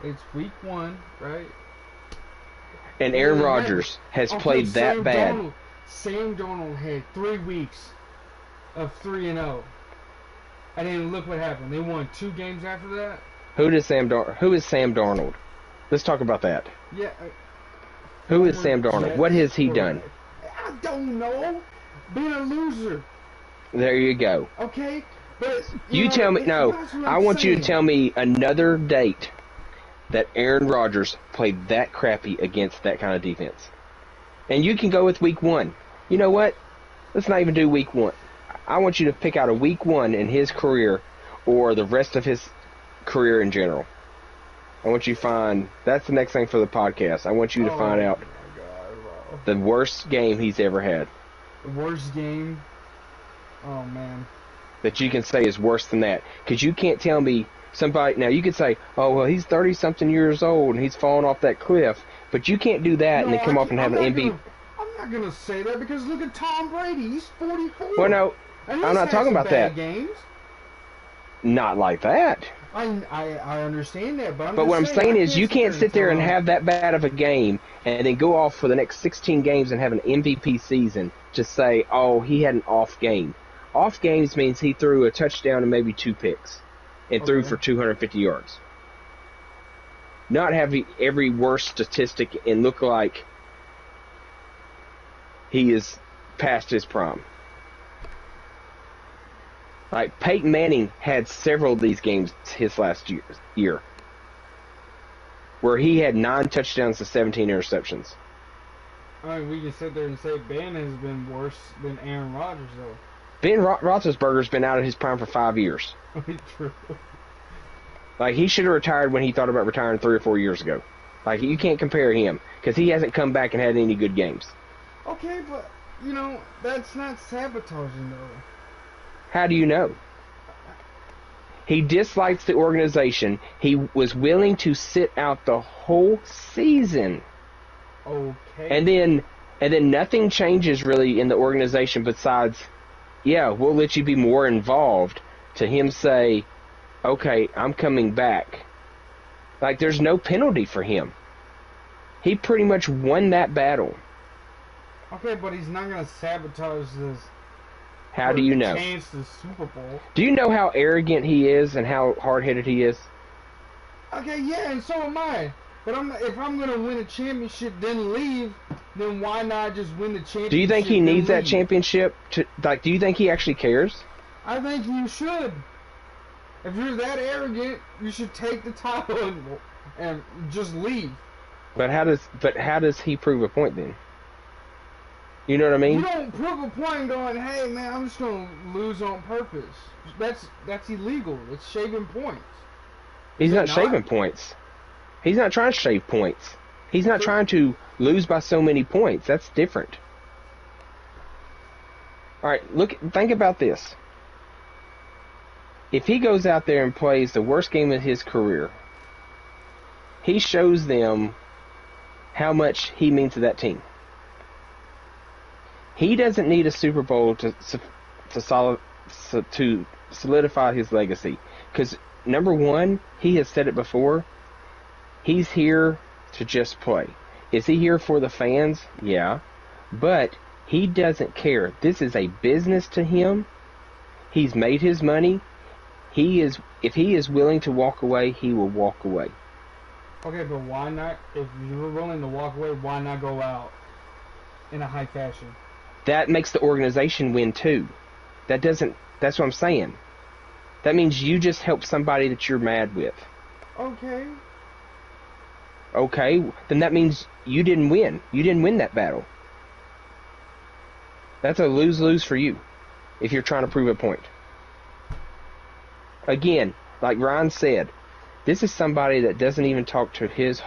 It's week 1, right? And Well, Aaron remember, Rodgers has okay, played that bad. Sam Darnold had 3 weeks of 3-0, and then look what happened. They won 2 games after that. Who is Sam Darnold? Let's talk about that. Yeah, Who is former Sam Darnold? What Jets has he done? quarterback. I don't know. Being a loser, There you go. okay? But You tell me. No, that's what I I'm want you to saying. tell me another date that Aaron Rodgers played that crappy against that kind of defense. And you can go with week 1. You know what? Let's not even do week 1. I want you to pick out a week 1 in his career or the rest of his career in general. I want you to find, that's the next thing for the podcast. I want you to find out my God, bro. the worst game he's ever had. The worst game. Oh man. That you can say is worse than that. Because you can't tell me somebody, now you could say, oh, well, he's 30-something years old and he's fallen off that cliff. But you can't do that and then come off and have an MVP. I'm not gonna say that because look at Tom Brady. He's 44. Well, no, and I'm not talking about that. Games. Not like that. I understand that, but what I'm saying is you can't sit there and have that bad of a game and then go off for the next 16 games and have an MVP season to say, oh, he had an off game. Off games means he threw a touchdown and maybe 2 picks and threw for 250 yards. Not have every worst statistic and look like he is past his prime. Like Peyton Manning had several of these games his last year where he had 9 touchdowns to 17 interceptions. I mean, we can sit there and say Ben has been worse than Aaron Rodgers, though. Ben Roethlisberger's been out of his prime for 5 years. True. Like, he should have retired when he thought about retiring 3 or 4 years ago. Like, you can't compare him because he hasn't come back and had any good games. Okay, but, you know, that's not sabotaging, though. How do you know? He dislikes the organization. He was willing to sit out the whole season. Okay. And then nothing changes really in the organization besides, yeah, we'll let you be more involved, to him say, okay, I'm coming back. Like, there's no penalty for him. He pretty much won that battle. Okay, but he's not going to sabotage this. How do you know? Chance the Super Bowl. Do you know how arrogant he is and how hard-headed he is? Okay, yeah, and so am I. But if I'm going to win a championship, then leave, then why not just win the championship? Do you think he needs that championship? Do you think he actually cares? I think you should. If you're that arrogant, you should take the title and just leave. But how does he prove a point then? You know what I mean? You don't prove a point going, hey man, I'm just gonna lose on purpose. That's illegal. It's shaving points. He's not shaving points. He's not trying to shave points. He's not trying to lose by so many points. That's different. All right, think about this. If he goes out there and plays the worst game of his career, he shows them how much he means to that team. He doesn't need a Super Bowl to solidify his legacy. Because, number one, he has said it before, he's here to just play. Is he here for the fans? Yeah. But he doesn't care. This is a business to him. He's made his money. If he is willing to walk away, he will walk away. Okay, but why not? If you're willing to walk away, why not go out in a high fashion? That makes the organization win too. That's what I'm saying. That means you just help somebody that you're mad with. Okay. Okay, then that means you didn't win. You didn't win that battle. That's a lose-lose for you if you're trying to prove a point. Again, like Ryan said, this is somebody that doesn't even talk to his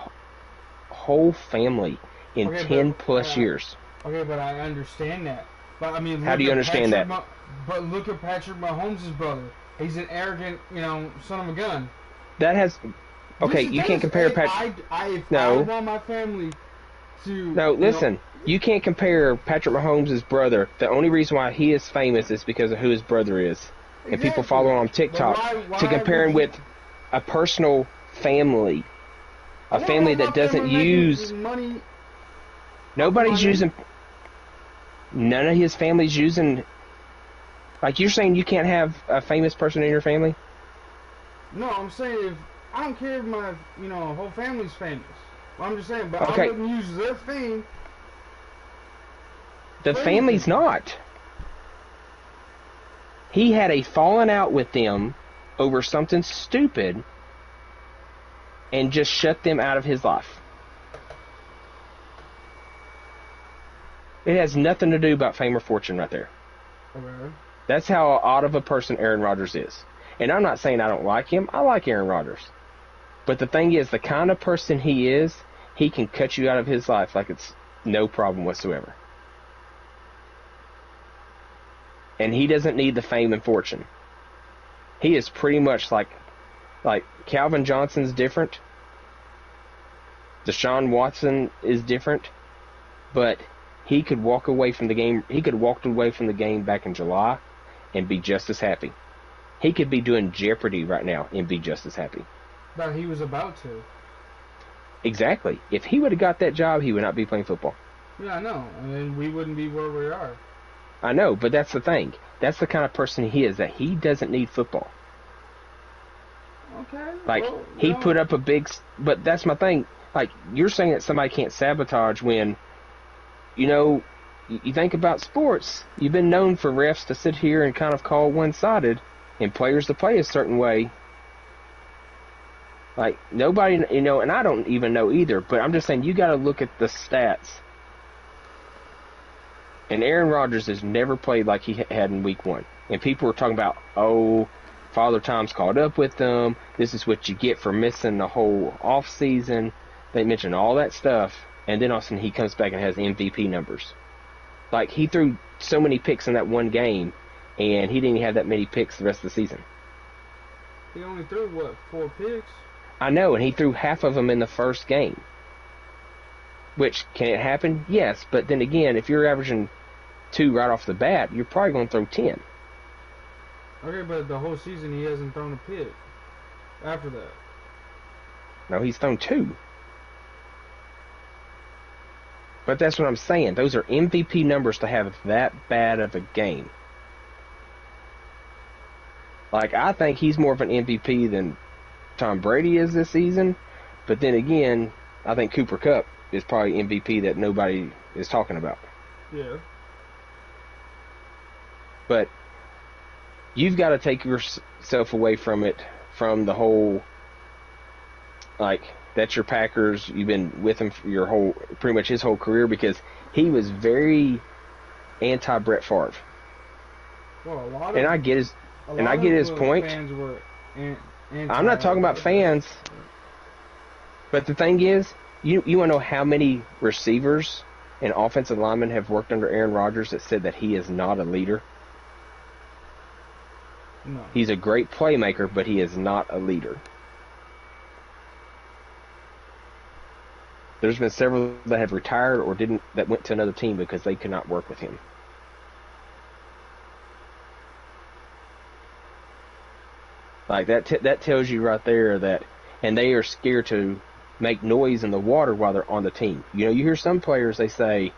whole family in 10+ years. Okay, but I understand that. But I mean, how do you understand that? But look at Patrick Mahomes' brother. He's an arrogant, son of a gun. That has. Okay, you can't compare Patrick. I want my family to. No, listen. You can't compare Patrick Mahomes' brother. The only reason why he is famous is because of who his brother is. And people follow him on TikTok to compare him with a personal family A family that doesn't use... money. Nobody's using... None of his family's using... Like, you're saying you can't have a famous person in your family? No, I'm saying if... I don't care if my, whole family's famous. Well, I'm just saying, but Okay. I wouldn't use their fame. The family's not. He had a falling out with them over something stupid and just shut them out of his life. It has nothing to do about fame or fortune right there. Okay. That's how odd of a person Aaron Rodgers is. And I'm not saying I don't like him. I like Aaron Rodgers. But the thing is, the kind of person he is, he can cut you out of his life like it's no problem whatsoever. And he doesn't need the fame and fortune. He is pretty much like Calvin Johnson's different. Deshaun Watson is different. But he could walk away from the game. He could walk away from the game back in July and be just as happy. He could be doing Jeopardy right now and be just as happy. But he was about to. Exactly. If he would have got that job, he would not be playing football. Yeah, I know. And then we wouldn't be where we are. I know, but that's the thing. That's the kind of person he is, that he doesn't need football. Okay. Like, well, he put up a big... But that's my thing. Like, you're saying that somebody can't sabotage when, you think about sports. You've been known for refs to sit here and kind of call one-sided and players to play a certain way. Like, nobody, and I don't even know either, but I'm just saying you got to look at the stats. And Aaron Rodgers has never played like he had in week 1. And people were talking about, Father Time's caught up with them. This is what you get for missing the whole off season. They mentioned all that stuff. And then all of a sudden he comes back and has MVP numbers. Like, he threw so many picks in that one game, and he didn't have that many picks the rest of the season. He only threw, 4 picks? I know, and he threw half of them in the first game. Which, can it happen? Yes, but then again, if you're averaging 2 right off the bat, you're probably going to throw 10. Okay, but the whole season he hasn't thrown a pick after that. No, he's thrown 2. But that's what I'm saying. Those are MVP numbers to have that bad of a game. Like, I think he's more of an MVP than Tom Brady is this season. But then again, I think Cooper Kupp is probably MVP that nobody is talking about. Yeah. But you've got to take yourself away from it, from the whole, like, that's your Packers. You've been with him for pretty much his whole career, because he was very anti-Brett Favre. Well, a lot and I get his point. Fans were I'm not talking about fans, but the thing is, you want to know how many receivers and offensive linemen have worked under Aaron Rodgers that said that he is not a leader? No. He's a great playmaker, but he is not a leader. There's been several that have retired or that went to another team because they could not work with him. Like, that tells you right there that, and they are scared to make noise in the water while they're on the team. You hear some players, they say,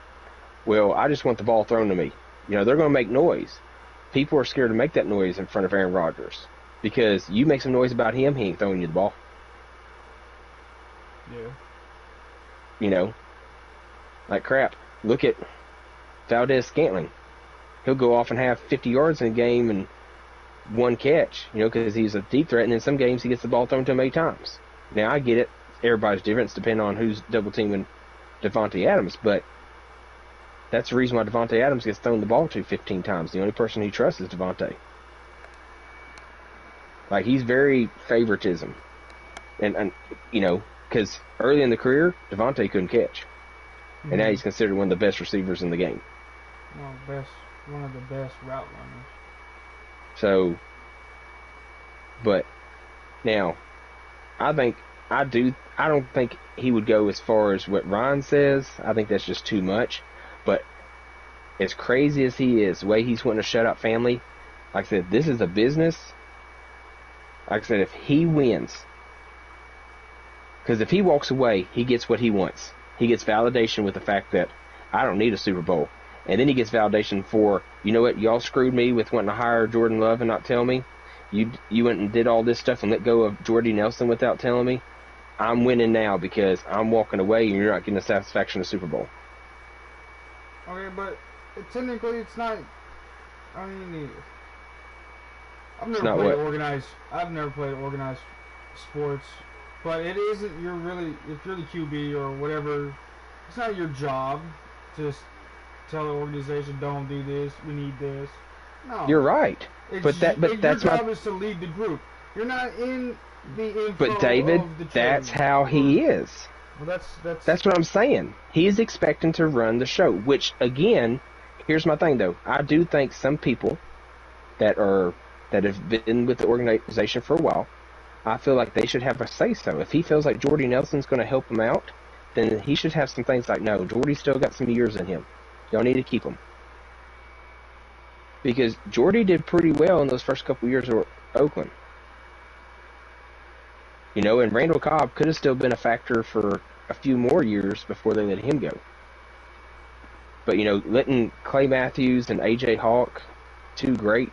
well, I just want the ball thrown to me. They're going to make noise. People are scared to make that noise in front of Aaron Rodgers, because you make some noise about him, he ain't throwing you the ball. Yeah. Like crap. Look at Valdez-Scantling. He'll go off and have 50 yards in a game and 1 catch, because he's a deep threat, and in some games he gets the ball thrown to him 8 times. Now, I get it. Everybody's different. It's depending on who's double-teaming Davante Adams, but that's the reason why Davante Adams gets thrown the ball to 15 times. The only person he trusts is Davante. Like, he's very favoritism. And because early in the career, Davante couldn't catch. Mm-hmm. And now he's considered one of the best receivers in the game. One of the best route runners. So, but now, I don't think he would go as far as what Ryan says. I think that's just too much. But as crazy as he is, the way he's wanting to shut out family, like I said, this is a business. Like I said, if he wins, Because if he walks away, he gets what he wants. He gets validation with the fact that I don't need a Super Bowl. And then he gets validation for, you know what, y'all screwed me with wanting to hire Jordan Love and not tell me. You went and did all this stuff and let go of Jordy Nelson without telling me. I'm winning now because I'm walking away and you're not getting the satisfaction of Super Bowl. Okay, but technically it's not. I mean, I've never played organized sports, but it isn't. If you're the QB or whatever, it's not your job to just tell the organization, don't do this. We need this. No, you're right. Your job is to lead the group. You're not in the info. But David, of the that's how he is. Well, that's what I'm saying. He's expecting to run the show. Which again, here's my thing though. I do think some people that have been with the organization for a while, I feel like they should have a say so. If he feels like Jordy Nelson's going to help him out, then he should have some things like, no, Jordy's still got some years in him. Y'all need to keep him. Because Jordy did pretty well in those first couple years of Oakland. You know, and Randall Cobb could have still been a factor for a few more years before they let him go. But, you know, letting Clay Matthews and A.J. Hawk, two great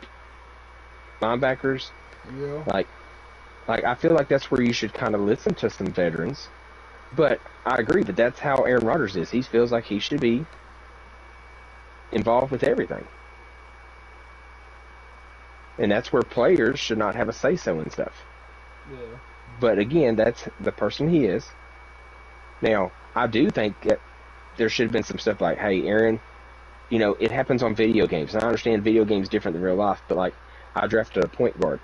linebackers, yeah. like I feel like that's where you should kind of listen to some veterans. But I agree that that's how Aaron Rodgers is. He feels like he should be involved with everything. And that's where players should not have a say-so and stuff. Yeah. But again, that's the person he is. Now, I do think that there should have been some stuff like, hey, Aaron, you know, it happens on video games. And I understand video games different than real life, but like, I drafted a point guard,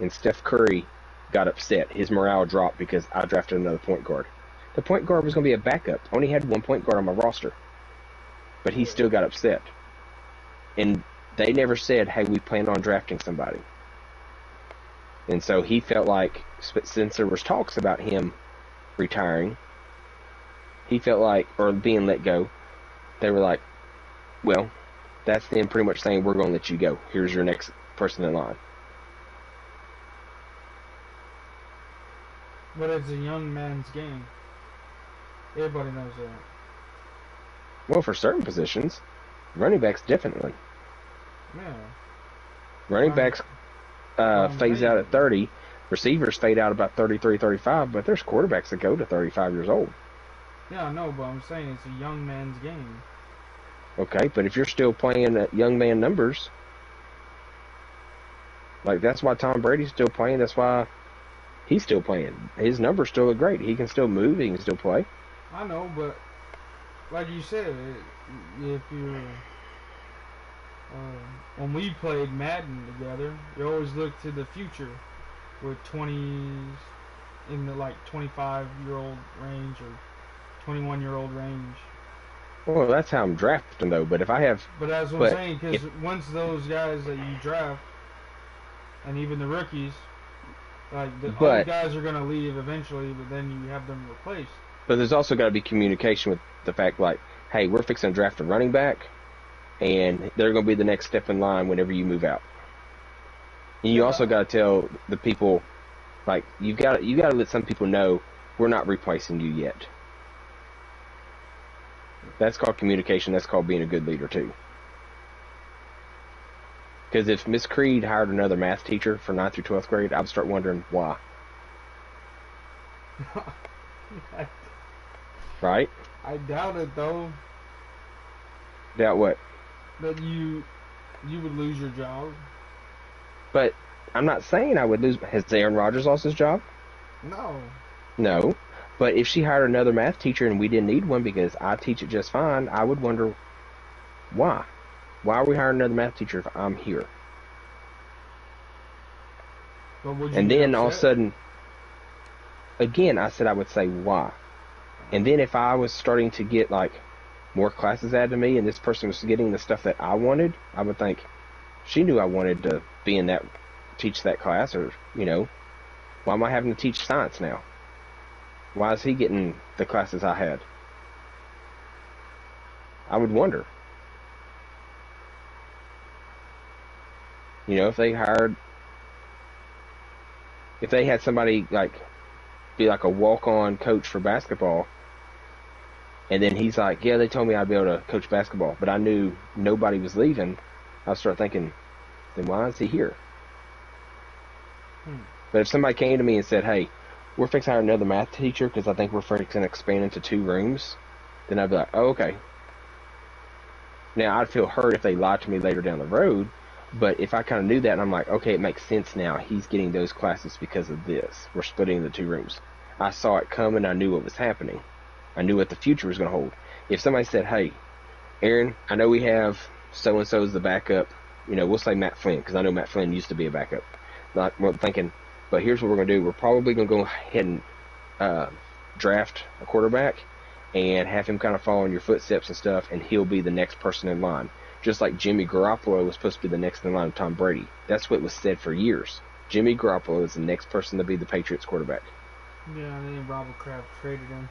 and Steph Curry got upset. His morale dropped because I drafted another point guard. The point guard was going to be a backup. I only had one point guard on my roster. But he still got upset. And they never said, hey, we plan on drafting somebody. And so he felt like, since there was talks about him retiring, he felt like, or being let go, they were like, well, that's them pretty much saying, we're going to let you go. Here's your next person in line. But it's a young man's game. Everybody knows that. Well, for certain positions, running backs definitely. Yeah. Running backs phase out at 30. Receivers fade out about 33, 35, but there's quarterbacks that go to 35 years old. Yeah, I know, but I'm saying it's a young man's game. Okay, but if you're still playing at young man numbers, like that's why Tom Brady's still playing, that's why he's still playing. His numbers still look great. He can still move, he can still play. I know, but like you said, if you're when we played Madden together, you always look to the future with 20s in the like 25-year-old range or 21-year-old range. Well, that's how I'm drafting though. But if I have, but that's what I'm saying, because once those guys that you draft, and even the rookies, like all the guys are gonna leave eventually, but then you have them replaced. But there's also got to be communication with the fact, like, hey, we're fixing to draft a running back, and they're going to be the next step in line whenever you move out. And you also got to tell the people, like, you got to let some people know we're not replacing you yet. That's called communication. That's called being a good leader too. Because if Miss Creed hired another math teacher for 9th through 12th grade, I'd start wondering why. Right? I doubt it though. Doubt what? That you would lose your job. But I'm not saying I would lose. Has Aaron Rodgers lost his job? No. No. But if she hired another math teacher and we didn't need one because I teach it just fine, I would wonder why. Why are we hiring another math teacher if I'm here? And then all of a sudden, again, I said I would say why. And then if I was starting to get like more classes added to me and this person was getting the stuff that I wanted, I would think she knew I wanted to be in that, teach that class, or, you know, why am I having to teach science now? Why is he getting the classes I had? I would wonder. You know, if they had somebody like be like a walk-on coach for basketball. And then he's like, yeah, they told me I'd be able to coach basketball, but I knew nobody was leaving. I start thinking, then why is he here? But if somebody came to me and said, hey, we're fixing to hire another math teacher because I think we're fixing to expand into 2 rooms, then I'd be like, oh, okay. Now, I'd feel hurt if they lied to me later down the road, but if I kind of knew that and I'm like, okay, it makes sense now. He's getting those classes because of this. We're splitting the 2 rooms. I saw it coming. I knew what was happening. I knew what the future was going to hold. If somebody said, hey, Aaron, I know we have so-and-so as the backup. We'll say Matt Flynn because I know Matt Flynn used to be a backup. We're thinking, but here's what we're going to do. We're probably going to go ahead and draft a quarterback and have him kind of follow in your footsteps and stuff, and he'll be the next person in line. Just like Jimmy Garoppolo was supposed to be the next in line of Tom Brady. That's what was said for years. Jimmy Garoppolo is the next person to be the Patriots quarterback. Yeah, and then Robert Kraft traded him.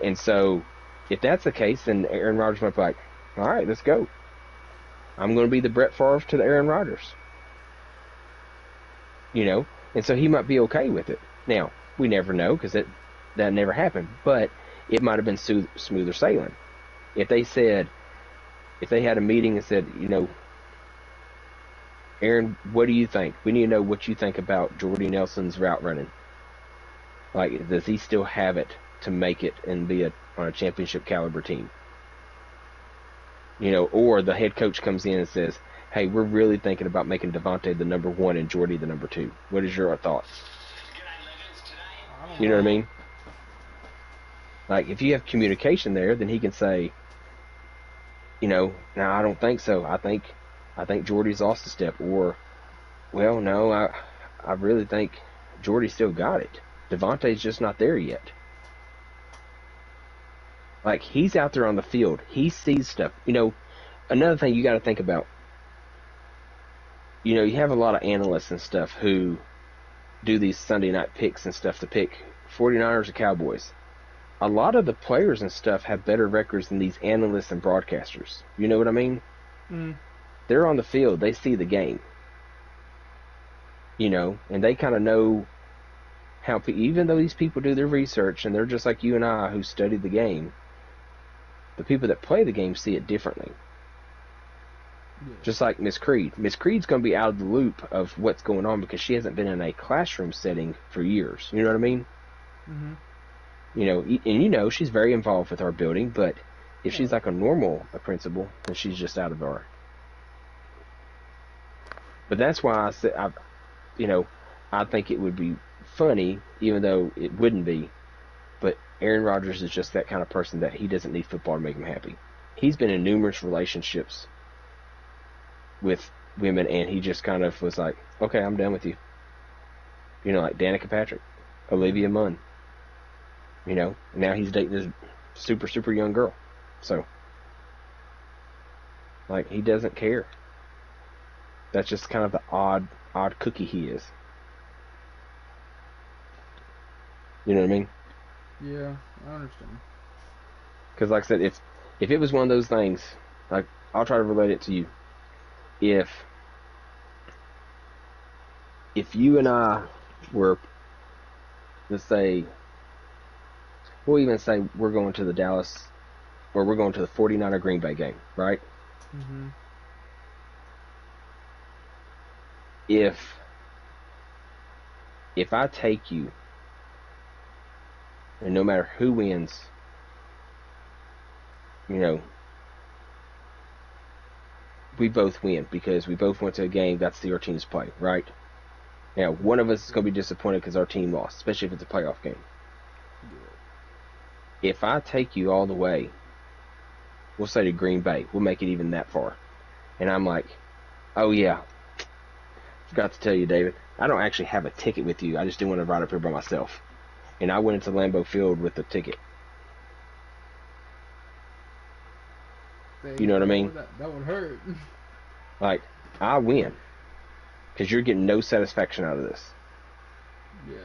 And so if that's the case, then Aaron Rodgers might be like, all right, let's go. I'm going to be the Brett Favre to the Aaron Rodgers. And so he might be okay with it. Now, we never know because that never happened, but it might have been smoother sailing. If they had a meeting and said, Aaron, what do you think? We need to know what you think about Jordy Nelson's route running. Like, does he still have it to make it and be on a championship caliber team? Or the head coach comes in and says, hey, we're really thinking about making Devontae the number 1 and Jordy the number 2. What is your thoughts? You know what I mean? Like, if you have communication there, then he can say, no, I don't think so. I think Jordy's lost a step. Or, well, no, I really think Jordy still got it. Devontae's just not there yet. Like, he's out there on the field. He sees stuff. Another thing you got to think about, you have a lot of analysts and stuff who do these Sunday night picks and stuff to pick 49ers or Cowboys. A lot of the players and stuff have better records than these analysts and broadcasters. You know what I mean? They're on the field. They see the game. And they kind of know how, even though these people do their research and they're just like you and I who studied the game, the people that play the game see it differently. Yeah. Just like Miss Creed. Miss Creed's going to be out of the loop of what's going on because she hasn't been in a classroom setting for years. You know what I mean? And she's very involved with our building, but if she's like a principal, then she's just out of our. But that's why I said, I think it would be funny, even though it wouldn't be. But Aaron Rodgers is just that kind of person that he doesn't need football to make him happy. He's been in numerous relationships with women, and he just kind of was like, okay, I'm done with you. Like Danica Patrick, Olivia Munn. Now he's dating this super, super young girl. So, like, he doesn't care. That's just kind of the odd cookie he is. You know what I mean? Yeah, I understand. Because, like I said, if it was one of those things, like, I'll try to relate it to you. If you and I were, let's say, we'll even say we're going to the Dallas, or we're going to the 49er Green Bay game, right? If I take you, and no matter who wins, we both win because we both went to a game, got to see our teams play, right? Now, one of us is going to be disappointed because our team lost, especially if it's a playoff game. If I take you all the way, we'll say to Green Bay, we'll make it even that far. And I'm like, oh yeah, forgot to tell you, David, I don't actually have a ticket with you. I just didn't want to ride up here by myself. And I went into Lambeau Field with the ticket. You know what I mean? That would hurt. Like, I win. Because you're getting no satisfaction out of this. Yeah.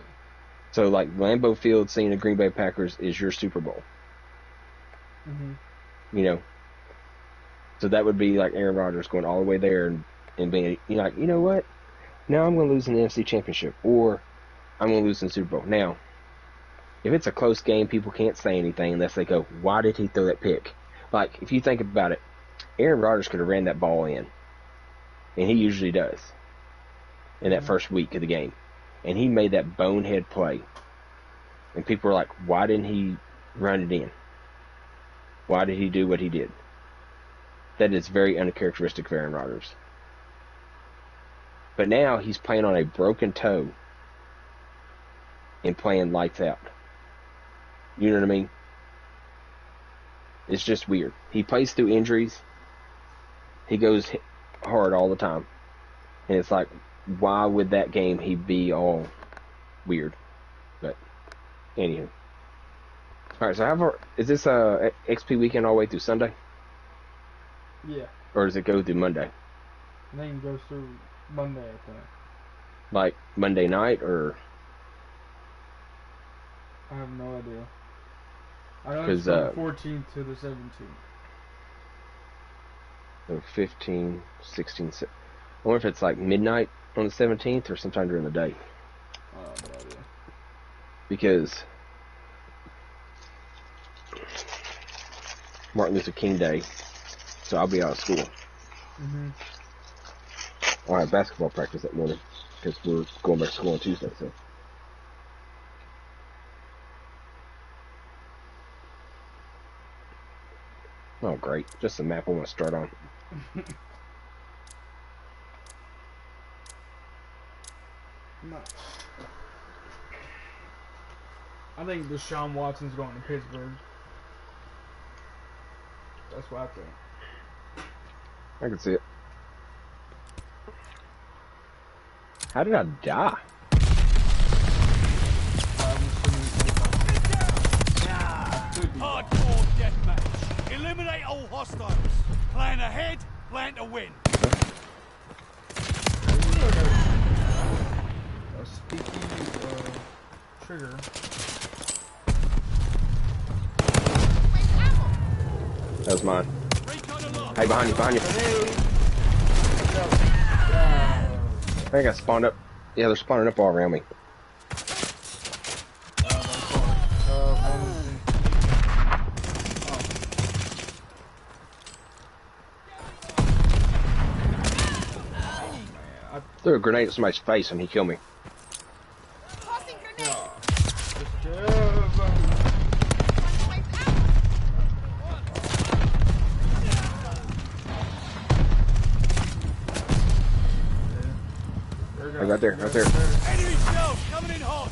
So, like, Lambeau Field seeing the Green Bay Packers is your Super Bowl. So that would be like Aaron Rodgers going all the way there and being, like, you know what? Now I'm going to lose in the NFC Championship. Or I'm going to lose in the Super Bowl. Now, if it's a close game, people can't say anything unless they go, why did he throw that pick? Like, if you think about it, Aaron Rodgers could have ran that ball in, and he usually does in that first week of the game. And he made that bonehead play. And people were like, why didn't he run it in? Why did he do what he did? That is very uncharacteristic of Aaron Rodgers. But now he's playing on a broken toe and playing lights out. You know what I mean? It's just weird. He plays through injuries. He goes hard all the time. And it's like, why would that game he be all weird? But, anywho. Alright, so is this XP weekend all the way through Sunday? Yeah. Or does it go through Monday? I think it goes through Monday, I think. Like Monday night, or? I have no idea. I know it's from the 14th to the 17th. So 15, 16, I wonder if it's like midnight on the 17th or sometime during the day. No idea. Because Martin Luther King Day, so I'll be out of school. Mm-hmm. I'll have basketball practice that morning because we're going back to school on Tuesday. So. Oh, great. Just a map I want to start on. I think Deshaun Watson's going to Pittsburgh. That's what I think. I can see it. How did I die? Hardcore deathmatch. Eliminate all hostiles. Plan ahead, plan to win. A sticky trigger. That was mine. Hey, behind you, behind you. I think I spawned up. Yeah, they're spawning up all around me. Threw a grenade at somebody's face and he killed me. Tossing grenade. Hey, right there, right there. Enemy shells coming in hot.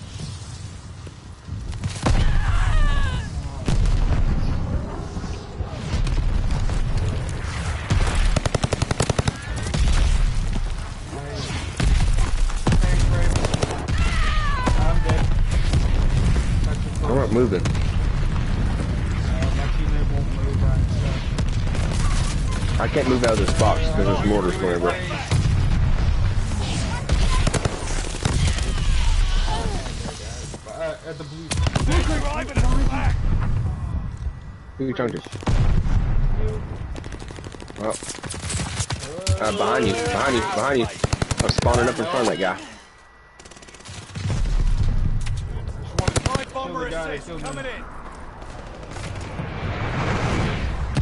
I'm not moving. I can't move out of this box because there's mortars going everywhere. At the blue. Who are you talking to? Well, behind you, behind you, behind you. I'm spawning up in front of that guy. Bomber assist coming in.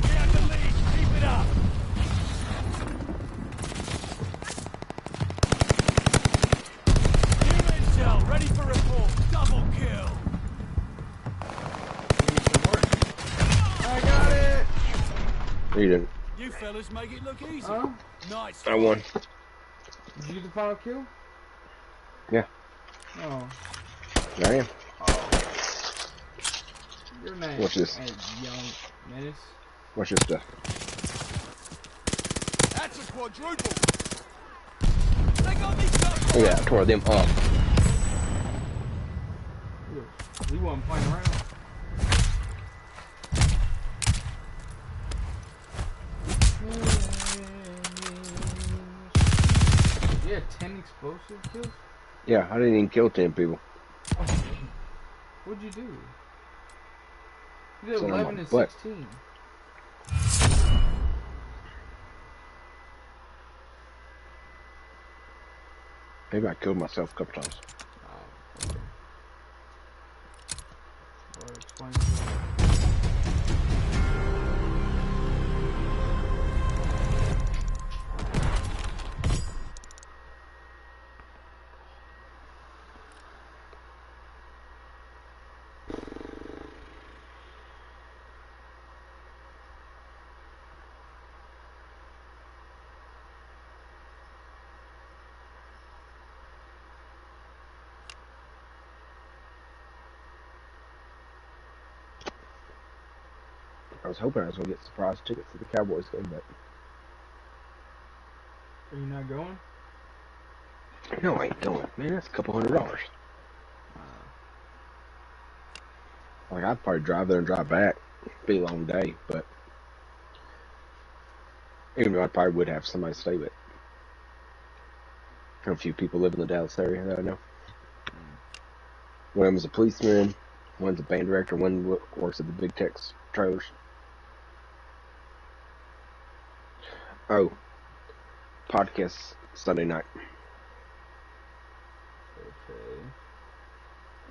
We have the lead. Keep it up. New intel ready for report. Double kill. I got it. No, you didn't. You fellas make it look easy. Huh? Nice. I won. Did you get the final kill? Yeah. Oh. I am. Your name. Watch this. Young menace. Watch this stuff. That's a quadruple. They got these guys. Look at that, I tore them up. We wasn't playing around. Yeah, 10 explosive kills? Yeah, I didn't even kill 10 people. What'd you do? You did Sit on 11 my and butt. 16. Maybe I killed myself a couple times. explain. I was hoping I was going to get surprise tickets to the Cowboys game, but... Are you not going? No, I ain't going. Man, that's a couple $100. Like, I'd probably drive there and drive back. It'd be a long day, but... Even though I probably would have somebody to stay with. A few people live in the Dallas area that I know. One of them is a policeman, one's a band director, one works at the Big Tex trailers. Oh, podcast Sunday night. Okay.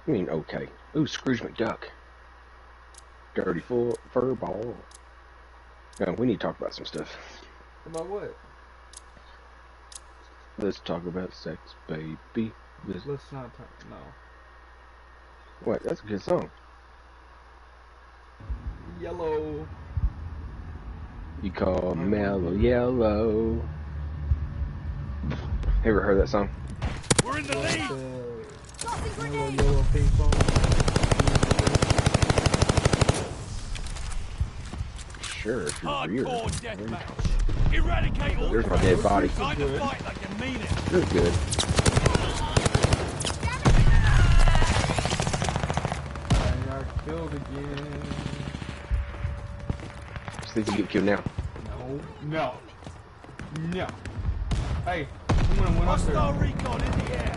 I mean, okay. Ooh, Scrooge McDuck. Dirty fur ball. No, we need to talk about some stuff. About what? Let's talk about sex, baby. Let's not talk. No. What? That's a good song. Yellow. You call mellow yellow. Ever heard that song? We're in the lead. Yellow ping pong. Sure, if you're weird. Hardcore deathmatch. Eradicate all. There's my dead body. Time to fight like you mean it. You're good. I got killed again. See if you get killed now. No. Hey, someone went up there. Hostile recon in the air.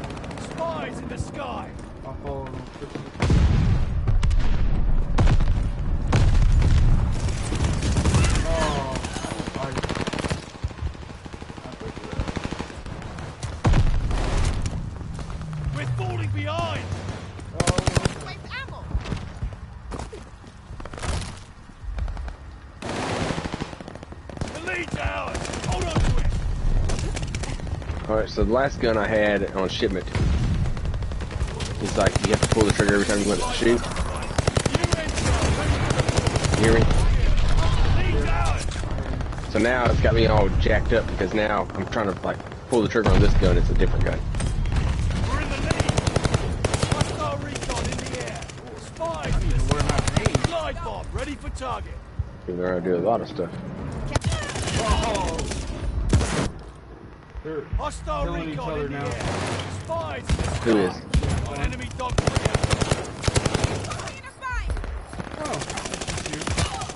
Spies in the sky. I'll follow them. We're falling behind. Waste ammo. The lead's ours. Hold on to it. Alright, so the last gun I had on shipment is like you have to pull the trigger every time you want to shoot. You hear me? So now it's got me all jacked up because now I'm trying to like pull the trigger on this gun. It's a different gun. We're in the lead. Hostile recon in the air. Spies in the sky. Glide bomb ready for target. They're gonna do a lot of stuff. They're Hostile killing each recon other in the now. air. Spies in the sky. Who is? An enemy dog.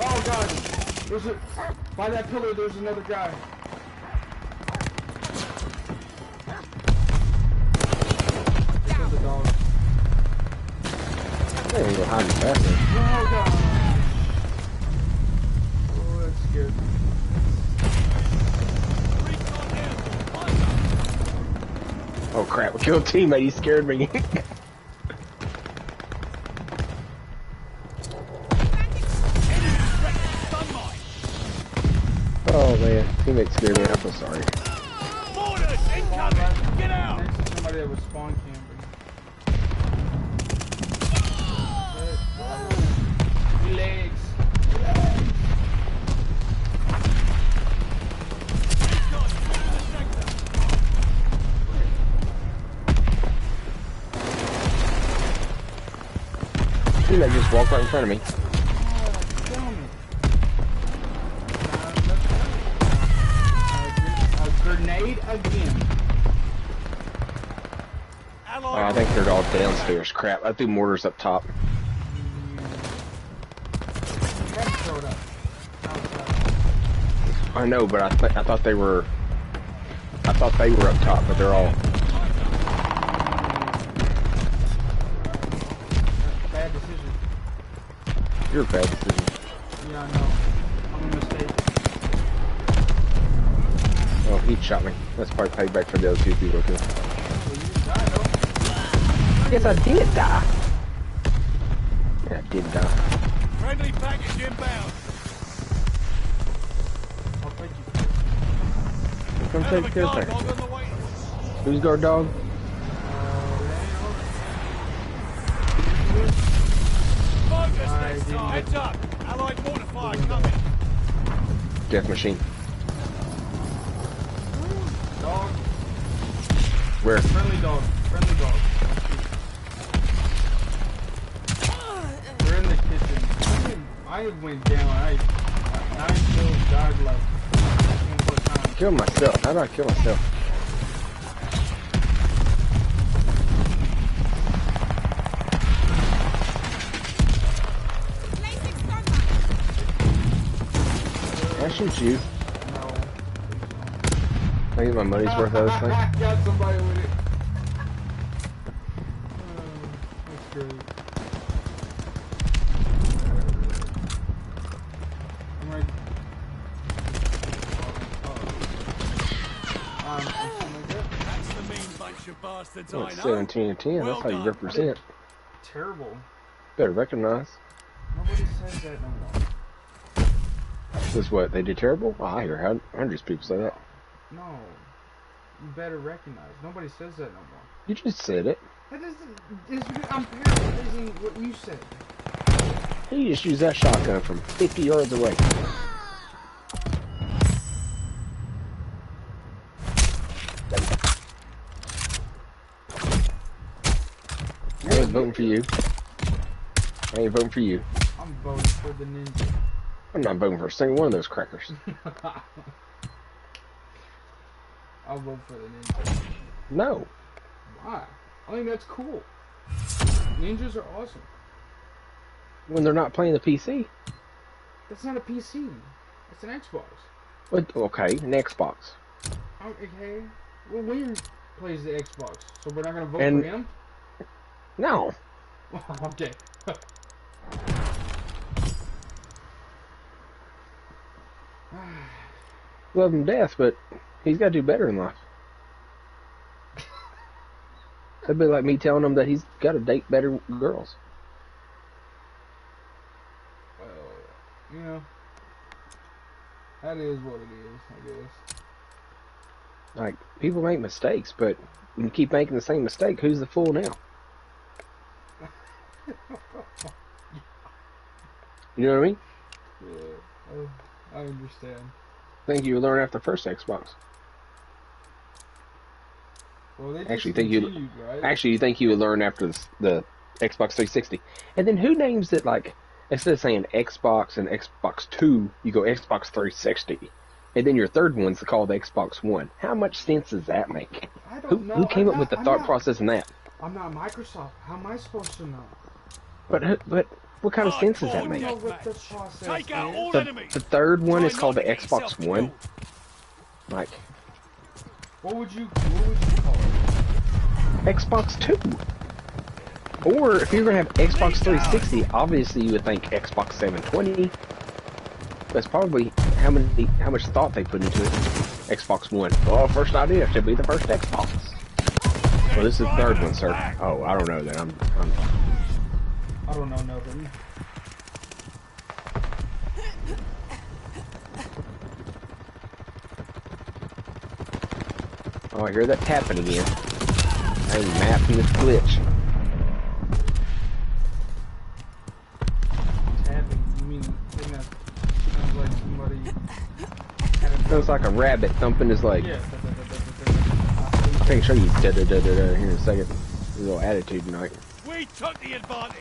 Oh god! There's a by that pillar. There's another guy. There's the dog. They ain't gonna hide me faster. Oh god! Oh, that's scared. Oh crap! We killed a teammate. He scared me. Oh man, teammate scared me. I'm so sorry. Mortars incoming! Get out! Next to somebody that was spawn camping. Legs. Teammate just walked right in front of me. Grenade again. Oh, I think they're all downstairs. Crap, I threw mortars up top. I know, but I thought they were up top, but they're all. Bad decision. You're a bad decision. Yeah, I know. I'm a mistake. Oh, he shot me. That's probably payback for the other two people too. Well, you died, though. Yes, I did die. Yeah, didn't die. Friendly package inbound. I'll thank you. Come Hell of take a care guard of dog her. on the way. Who's guard dog? Focus I next didn't time. get- Heads up. Allied mortar fire coming. Death machine. Dog. Where? Friendly dog. Friendly dog. We're in the kitchen. I went down. I still died like a couple of times. Kill myself. How do I kill myself? Placing stun mine. Can I shoot you? No. I get my money's worth out of this thing. Got somebody with it. That's great. I'm right. That's the mean bunch of bastards Oh, I it's know. 17 and 10. Well That's how you done. represent. Terrible. Better recognize. Nobody says that no more. This is what they did terrible. Oh, I hear hundreds of people say that. No. You better recognize. Nobody says that no more. You just said it. That isn't. I'm paraphrasing what you said. You just used that shotgun from 50 yards away. I ain't voting for you. I ain't voting for you. I'm voting for the ninja. I'm not voting for a single one of those crackers. I'll vote for the ninja. No. Why? I think that's cool. Ninjas are awesome. When they're not playing the PC. That's not a PC. That's an Xbox. But, okay, an Xbox. Okay. Well, William plays the Xbox, so we're not gonna vote And- for him. No. Okay. Love him to death, but he's got to do better in life. That'd be like me telling him that he's got to date better girls. Well, you know, that is what it is, I guess. Like, people make mistakes, but when you keep making the same mistake, who's the fool now? You know what I mean? Yeah, I understand. I think you would learn after the first Xbox. Well, they Actually, think you discontinued, right? actually you think you would learn after the Xbox 360. And then who names it, like, instead of saying Xbox and Xbox 2, you go Xbox 360. And then your third one's called Xbox One. How much sense does that make? I Who, don't know. who came I'm up with the not- thought I'm not- process in that? I'm not Microsoft. How am I supposed to know? But what kind of sense does that I don't make? know what the process Take out is. all The enemies. third one Try is called the not to get Xbox yourself One. killed. Like, What would you call it? Xbox 2. Or if you're going to have Xbox 360, obviously you would think Xbox 720. That's probably how much thought they put into it. Xbox One. Well, first idea should be the first Xbox. Well, this is the third one, sir. Oh, I don't know then. I don't know nothing. Oh, I hear that tapping again. I'm mapping this glitch. Tapping. You mean thing that sounds like somebody had a Sounds like a rabbit thumping his leg. yeah. I can show you here in a second. A little attitude tonight. We took the advantage.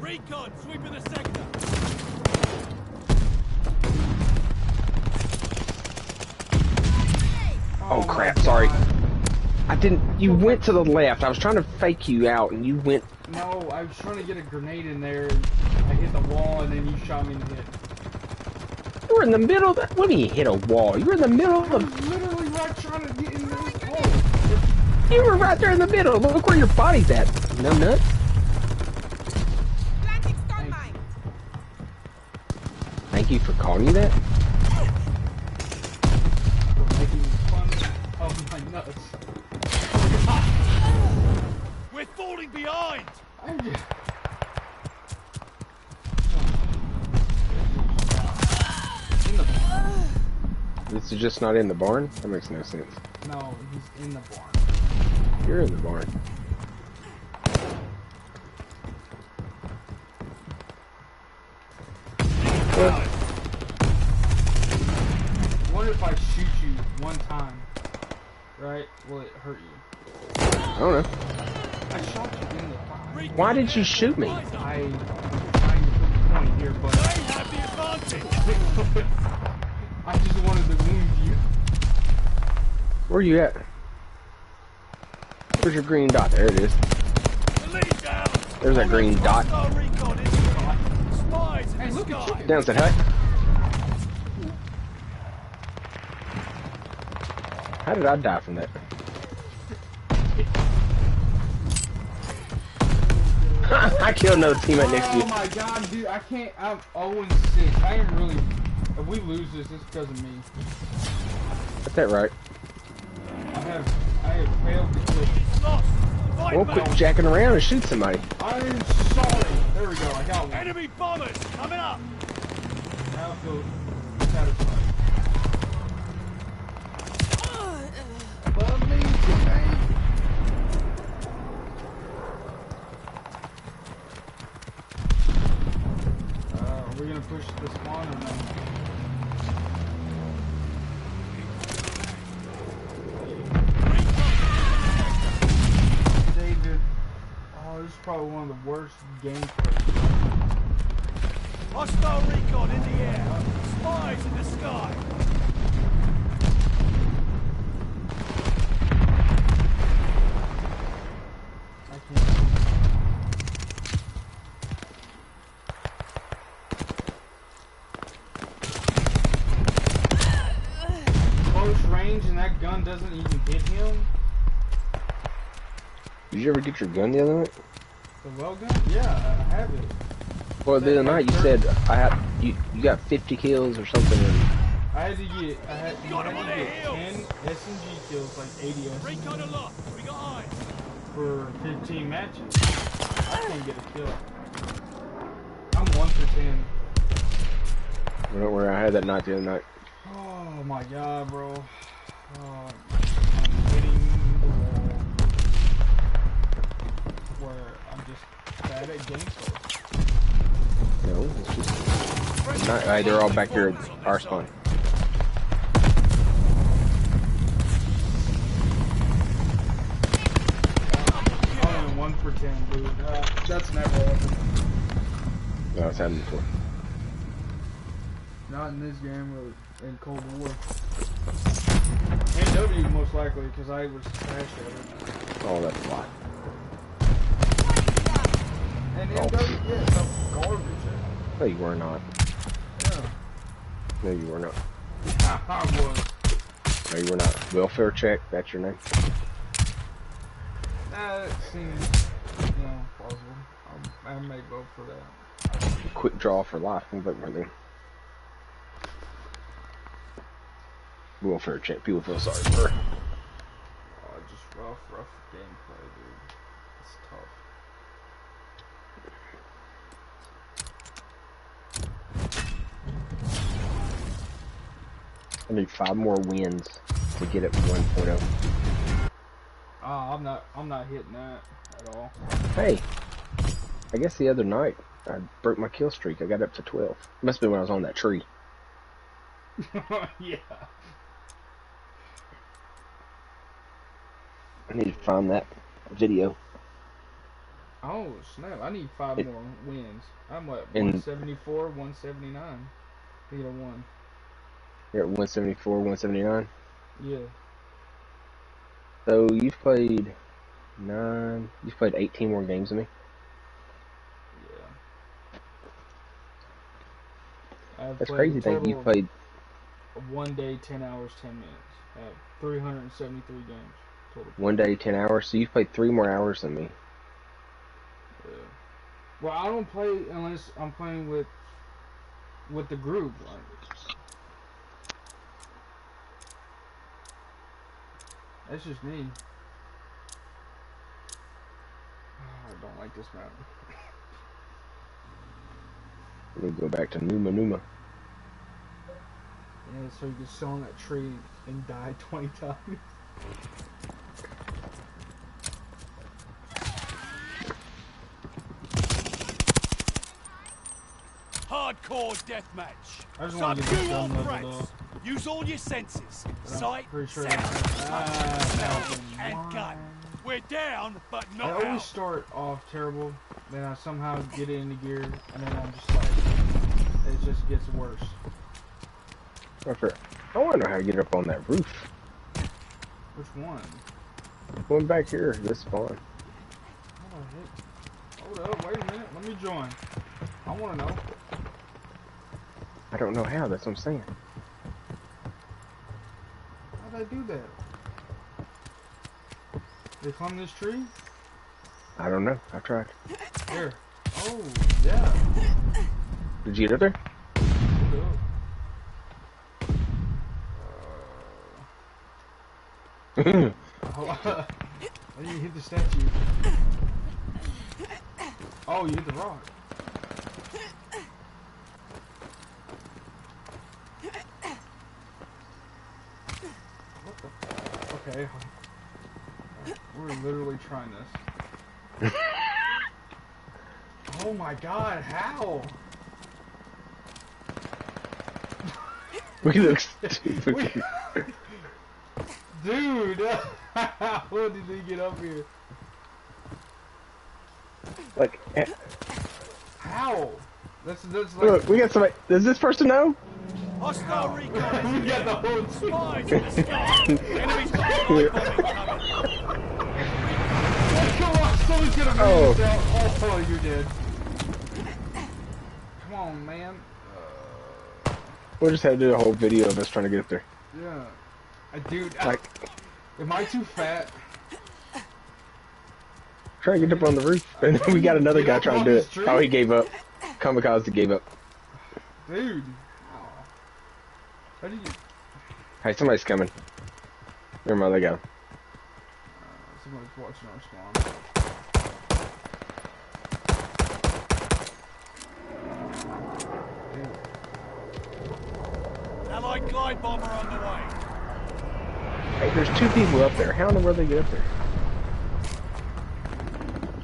Recon sweeping the sector. Oh my crap, God. sorry. I didn't, you went to the left. I was trying to fake you out and you went, No, I was trying to get a grenade in there and I hit the wall and then you shot me in the head. you were in the middle of the, what do you hit a wall? You were in the middle I of was the, literally right trying to get in this hole. you were right there in the middle. Look where your body's at. Numbnut. Planting stun mine. Thank you for calling me that. For making fun of my nuts. We're falling behind. I'm just... In the barn. This is just not in the barn? That makes no sense. No, he's in the barn. You're in the barn. I wonder if I shoot you one time, right? Will it hurt you? I don't know. I shot you in the barn. Why did you shoot me? I'm trying to put the point here, but They have the advantage. I just wanted to wound you. Where are you at? Where's your green dot? There it is. The lead down. There's that green dot. Hostile recon in the air. Spies in Hey, the look at sky. you. Down that hut. How did I die from that? I killed another teammate next to you. Oh my god, dude, I can't. I'm 0-6. I am really. If we lose this, it's because of me. Got that right. I have failed to kill. Lost. Fight Well, back. quit jacking around and shoot somebody. I'm sorry. There we go. I got one. Enemy bombers coming up. Now I feel satisfied. Love me tonight. Are we gonna push the spawn or no? David. Oh, this is probably one of the worst gameplay. Hostile recon in the air. Spies in the sky. I can't see. Close range and that gun doesn't even hit him? Did you ever get your gun the other night? The well gun? Yeah, I have it. Well, the other night you said you got 50 kills or something. And I had to get, you had Got him to on their get heels. 10 SMG kills, like 80 SMG, Recon aloft. We got eyes. for 15 matches. I can't get a kill. I'm 1 for 10. don't worry, I had that night the other night. Oh my god, bro. Oh, I'm hitting the wall. Where I'm just bad at gameplay. No, it's just not. They're all back here at our spawn. I'm only 1 for 10, dude. That's never happened. No, it's happened before. Not in this game or in Cold War. NW most likely, because I was trashed at it. Oh, that's a lot. And Oh. NW, yeah, some garbage. No, you were not. Yeah. No, you were not. I was. No, you were not. Welfare check. That's your name. That seems, plausible. I may vote for that. Quick draw for life. I'm voting for them. Welfare check. People feel sorry for her. Oh, just rough gameplay, dude. It's tough. I need 5 more wins to get at 1.0. I'm not hitting that at all. Hey, I guess the other night I broke my kill streak. I got up to 12. Must have been when I was on that tree. Yeah. I need to find that video. Oh snap! I need 5 more wins. I'm what, And- 174, 179. Need a 1. You're at 174, 179. Yeah. So you've played 9. You've played 18 more games than me. Yeah. I've That's played crazy. a Think total you've played of 1 day, 10 hours, 10 minutes. I have 373 games total. 1 day, 10 hours. So you've played 3 more hours than me. Yeah. Well, I don't play unless I'm playing with the group. Like, that's just me. Oh, I don't like like this map. Let me go back to Numa. Yeah, so you can sit on that tree and die 20 times. Hardcore deathmatch. I just want to get this Subdue all gun level threats. though. Use all your senses. Sight, Pretty sure sound, smell, and one. gun. We're down, but I not always out. start off terrible, then I somehow get it into gear, and then I'm just like, it just gets worse. Okay. I want to know how to get up on that roof. Which one? Going back here, this spawn. Hold up, wait a minute, let me join. I want to know. I don't know how, that's what I'm saying. How'd I do that? They climb this tree? I don't know, I tried. Here. Oh, yeah. Did you get up there? Hold up. Oh, I didn't hit the statue. Oh, you hit the rock. What the? Okay. We're literally trying this. Oh my god, how? We look stupid. Dude, how did they get up here? Like, How? That's like. look, we got somebody. Does this person know? Hostile recon. We got the whole Spies in the sky. Enemies got a light bombing coming. Come on, someone's gonna move this out. Oh, you're dead. Come on, man. We'll just have to do a whole video of us trying to get up there. Yeah. Dude, Like, am I too fat? try to get up on the roof. And then we got another guy trying to do it. Oh, he gave up. Kamikaze gave up. Dude. How do you... Hey, somebody's coming. Never mind, they got him. Somebody's watching our spawn. Allied glide bomber on the way. Hey, there's two people up there. How in the world they get up there?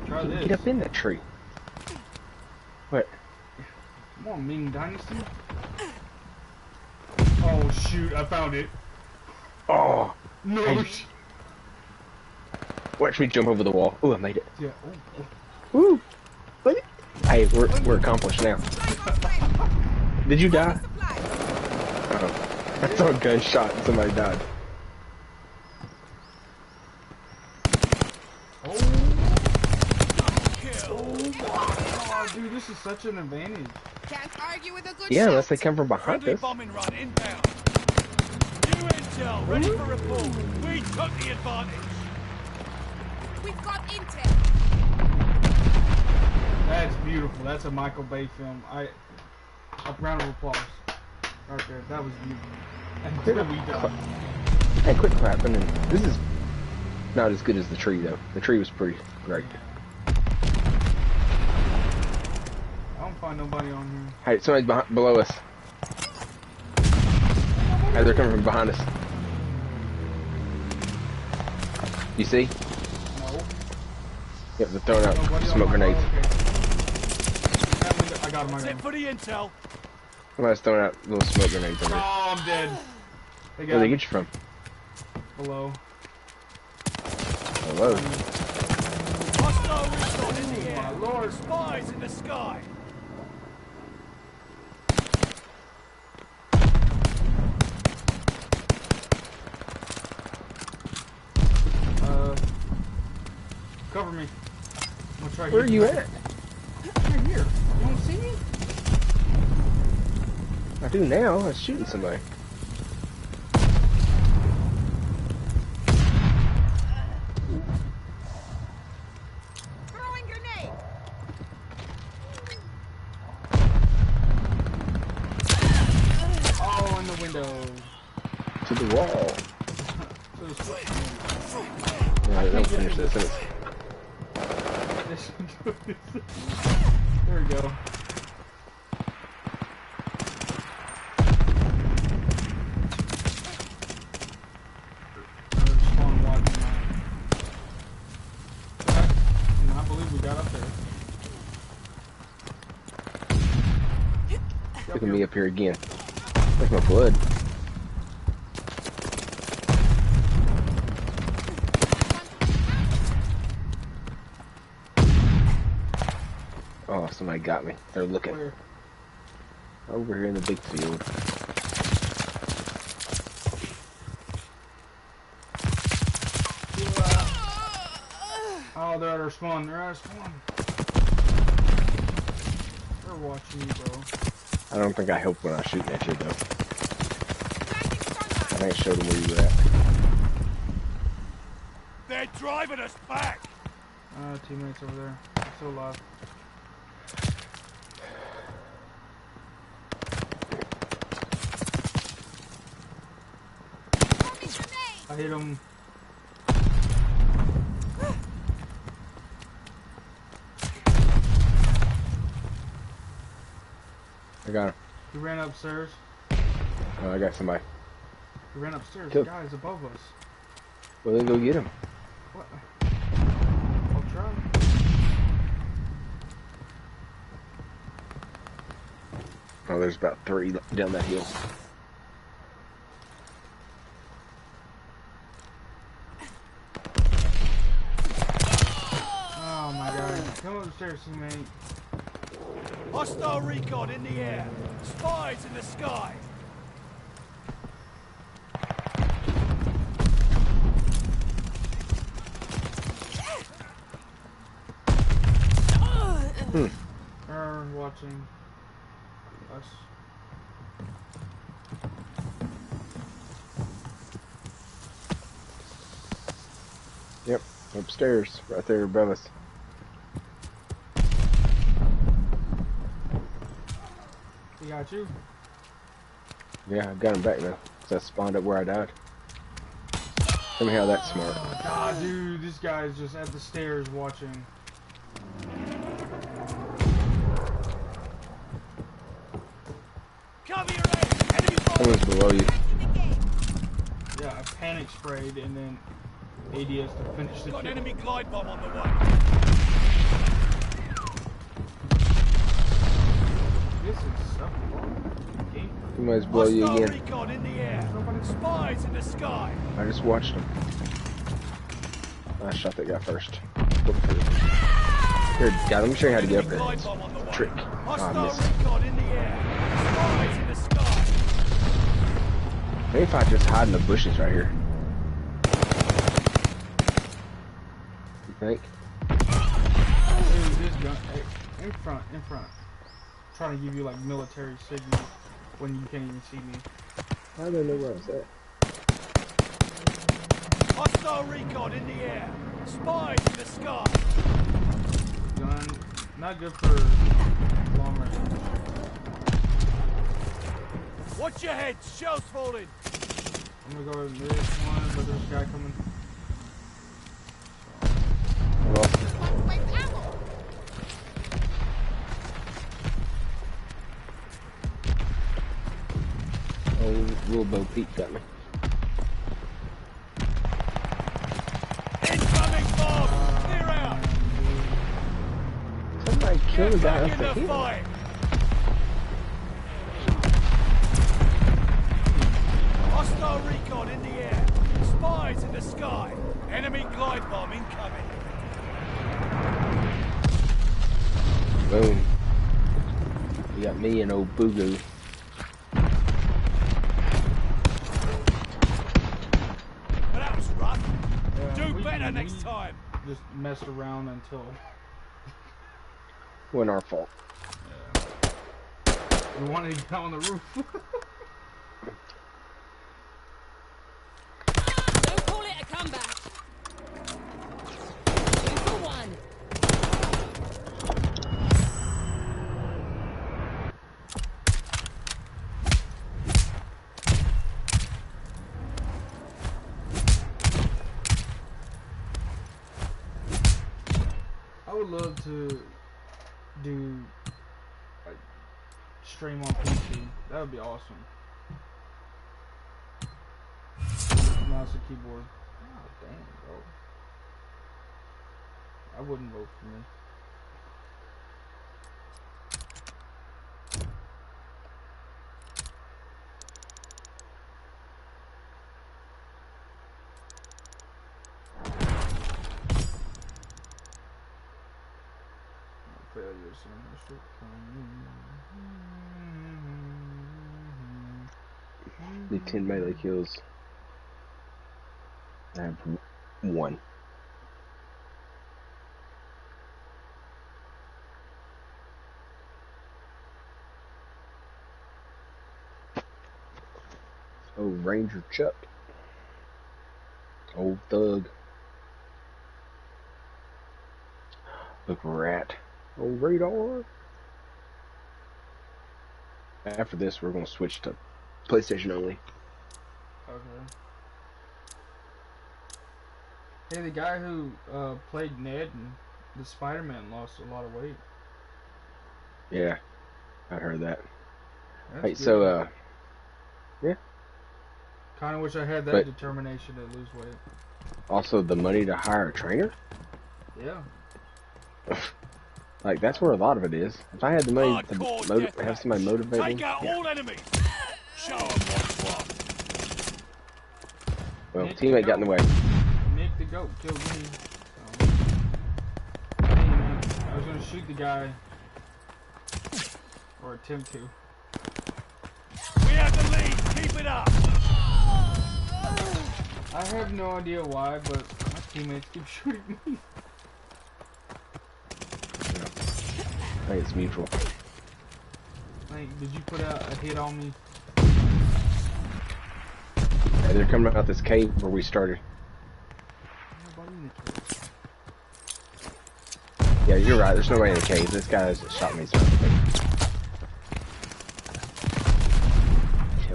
Try this. Get up in that tree. What? Come on, Ming Dynasty. Oh shoot, I found it. Oh! No. Hey. Watch me jump over the wall. Ooh, I made it. Yeah. Woo! Look at. Hey, we're accomplished now. Did you die? Oh. I saw a gunshot and somebody died. Oh, dude, this is such an advantage. Can't argue with a good Yeah, shot. unless they come from behind Friendly us. bombing run inbound. New intel, ready for report. We took the advantage. We've got intel. That's beautiful. That's a Michael Bay film. A round of applause. Right there. That was beautiful. And we died. Hey, quit clapping. And this is not as good as the tree, though. The tree was pretty great. I don't find nobody on here. Hey, somebody's below us. Hey, they're coming from behind us. You see? No. Yep, they're throwing out Nobody smoke on my... grenades. I got him. That's it for the intel. Somebody's throwing out little smoke grenades over there. Oh, I'm dead. They got Where'd they him. get you from? Below. Hello. Hostile recon in the air. My lord. Spies in the sky. Cover me. I'm gonna try Where are here. you at? Right here. You don't see me? I do now. I was shooting somebody. Throwing grenade. Oh, in the window. To the wall. So it's- Yeah, don't finish this. This actually doing this. There we go. Another spawn watching now. And I believe we got up there. Look at me up here again. That's my blood. Oh, somebody got me. They're looking. Where? Over here in the big field. Oh, they're at our spawn. They're at our spawn. They're watching you, bro. I don't think I helped when I was shooting at you, though. I think I showed them where you were at. They're driving us back. Teammates over there. They're still alive. I hit him. I got him. He ran upstairs. Oh, I got somebody. He ran upstairs. Kill. The guy's above us. Well, then go get him. What? I'll try. Oh, there's about 3 down that hill. Oh my god. Come upstairs, teammate. Hostile recon in the air. Spies in the sky. They're watching us. Yep, upstairs, right there above us. He got you? Yeah, I got him back now. Cause I spawned up where I died. Tell me how that's smart. Oh god, dude, this guy's just at the stairs watching. Cover your aim. Enemy Someone's below you. Yeah, I panic sprayed and then ADS to finish the got an kill. enemy glide bomb on the way. This is something. Somebody's below you Hostile again. recon in the air. Spies in the sky. I just watched him. I shot that guy first. Here, guy, let me show you how to get up there. Glide It's bomb on the way. a trick. Oh, I Hostile missed. recon in the air. Spies in the sky. Maybe if I just hide in the bushes right here. You think? Dude, this gun, hey, in front. Trying to give you like military signals when you can't even see me. I don't know where I was at. Hostile recon in the air. Spies in the sky. Gun, not good for long range. Watch your head. Shells falling. I'm gonna go to this one, but there's a guy coming. I lost it. With ammo. Oh, little Bo Peep got me. Incoming bomb. Clear out. Somebody killed the guy Back up in the the hill. fight. Hostile recon in the air. Spies in the sky. Enemy glide bomb incoming. Boom. You got me and old Boo-Goo. But that was rough. Yeah, Do we- better we next time. Just messed around until Wasn't our fault. we wanted to get on the roof. Don't call it a comeback. 2 for 1. I would love to do like stream on PC. That would be awesome. Mouse and keyboard. Oh damn, bro. I wouldn't vote for me. Failures in this The 10 melee kills. I have 1. Oh, Ranger Chuck. Old thug. Look, rat. Old radar. After this, we're going to switch to PlayStation only. Okay. Hey, the guy who played Ned in the Spider-Man lost a lot of weight. Yeah, I heard that. That's Hey, good. so, yeah. Kind of wish I had that But- determination to lose weight. Also, the money to hire a trainer? Yeah. Like, that's where a lot of it is. If I had the money to Hardcore have somebody motivate Take me, out yeah. all enemies. Show 'em what's what. Well, Nick, teammate got in the way. Nick the goat killed me. So. Hey, man, I was gonna shoot the guy. Or attempt to. We have the lead. Keep it up. I have no idea why, but my teammates keep shooting me. I think it's mutual. Like, did you put out a hit on me? Hey, they're coming out this cave where we started. Nobody in the cave. Yeah, you're right. There's nobody in the cave. This guy has shot me. So tell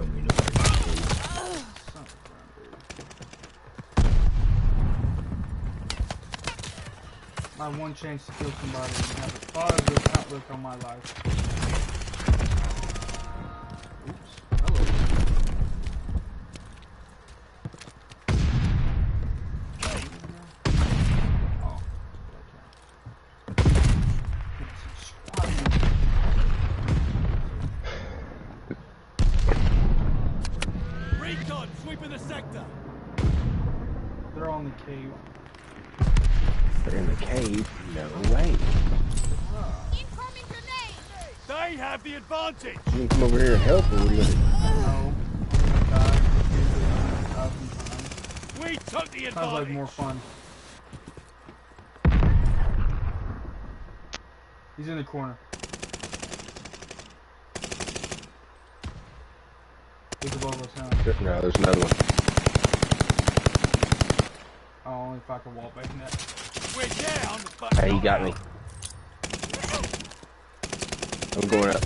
me nobody in the cave. Son of a gun, dude. My one chance to kill somebody and have a positive outlook on my life. Oops. Hello. Oh. Recon sweeping the sector. They're all in the cave. They're in the cave? No way. Incoming grenade! They have the advantage. You can come over here and help, or what are you gonna do? No. I'm gonna die. 1,000 times. We took the Sounds like advantage. more fun. He's in the corner. He's above us now. No, there's another one. Oh, only if I can wall back net. We're down, but Hey, he not got out. me. I'm going up.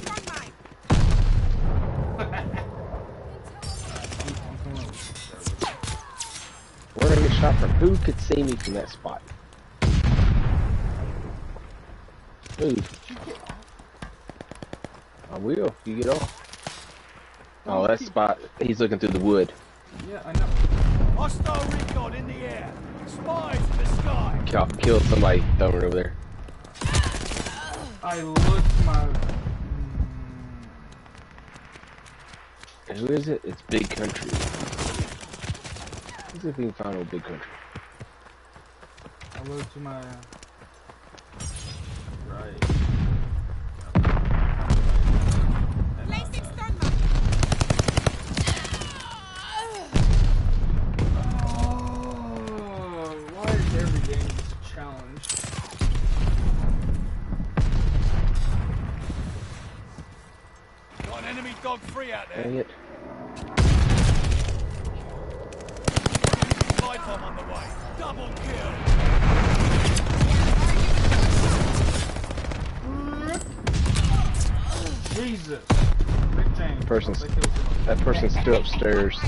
Where did I get shot from? Who could see me from that spot? Move. I will. You get off. Oh, that spot. He's looking through the wood. Yeah, I know. Hostile recon in the air. Spies in the sky. Killed somebody throwing it over there. I looked my. Who is it? It's Big Country. Let's see if we can find old Big Country. I looked to my. Right. Placing stun mine. Oh, why is every game just a challenge? Got an enemy dog free out there. Dang it. Light bomb on the way. Double kill. Jesus. Big change. Person's- They killed somebody. That person's still upstairs.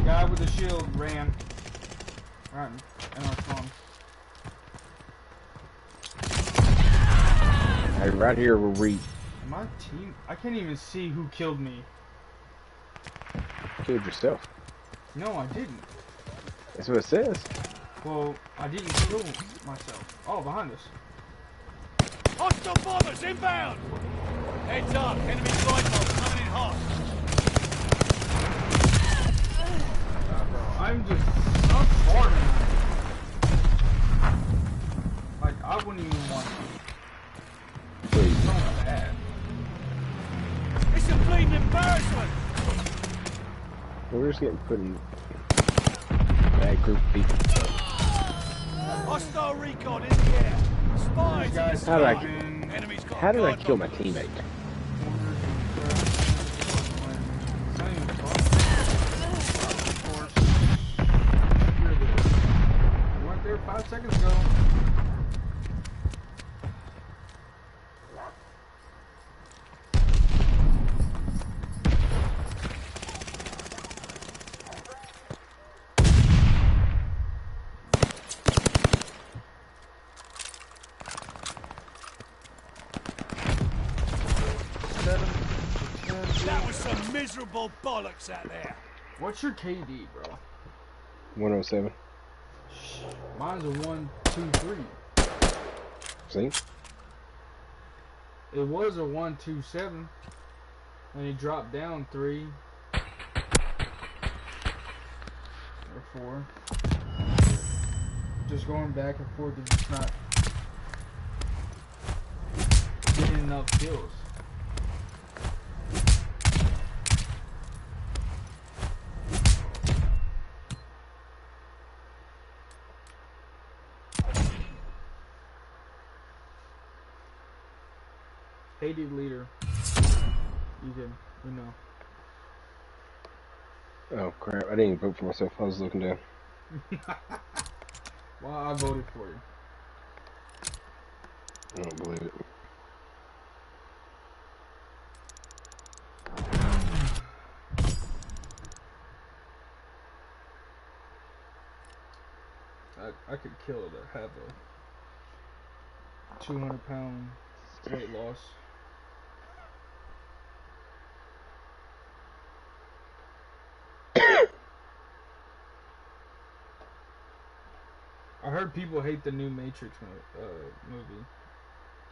Guy with the shield ran. Hey, right here where we My team... I can't even see who killed me. killed yourself. No, I didn't. That's what it says. Well, I didn't kill myself. Oh, behind us. Hostile bombers inbound! Heads up, enemy glide bombs coming in hot. I'm just so far tonight. Like, I wouldn't even want to. Please. It's so bad. It's a bleeding embarrassment! We're just getting put in bad group of people. Hostile recon in the air. Spies in the Guys, How did I- sky. Enemy's got How did I guard kill my bombers. teammate? It's not even fun. Of course. You're there. You weren't there 5 seconds ago. That was some miserable bollocks out there. What's your KD, bro? 107. Mine's a 123. See? It was a 127, and he dropped down 3 or 4. Just going back and forth and just not getting enough kills. Hated leader. You can, you know. Oh crap! I didn't even vote for myself. I was looking down. Well, I voted for you. I don't believe it. I could kill to have a 200-pound weight loss. I heard people hate the new Matrix movie,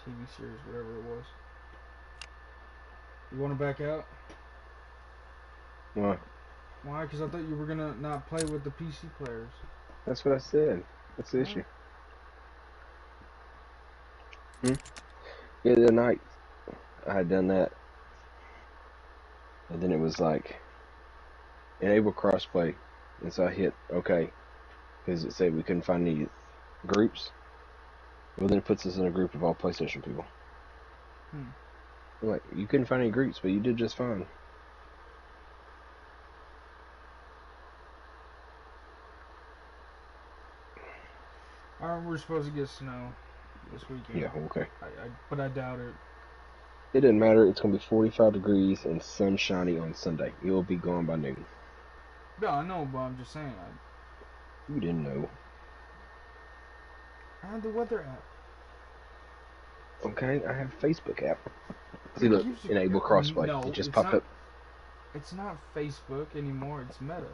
TV series, whatever it was. You want to back out? Why? Why? Because I thought you were gonna not play with the PC players. That's what I said. That's the issue. Yeah, the other night I had done that, and then it was like enable crossplay, and so I hit OK because it said we couldn't find any groups. Well, then it puts us in a group of all PlayStation people. I'm like, you couldn't find any groups, but you did just fine. We're supposed to get snow this weekend. Yeah, okay. But I doubt it. It doesn't matter. It's going to be 45 degrees and sunshiny on Sunday. It will be gone by noon. No, I know, but I'm just saying. You didn't know. I have the weather app. Okay, I have Facebook app. See, look, enable crossplay. No, it just popped up. It's not Facebook anymore. It's Meta.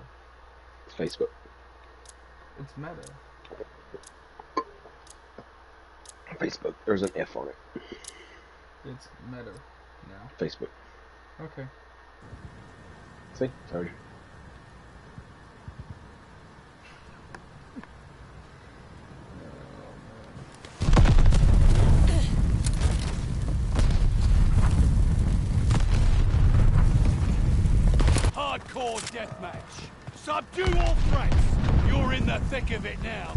It's Facebook. It's Meta. Facebook. There's an F on it. It's Meta now. Facebook. Okay. See? Told you. Hardcore deathmatch. Subdue all threats. You're in the thick of it now.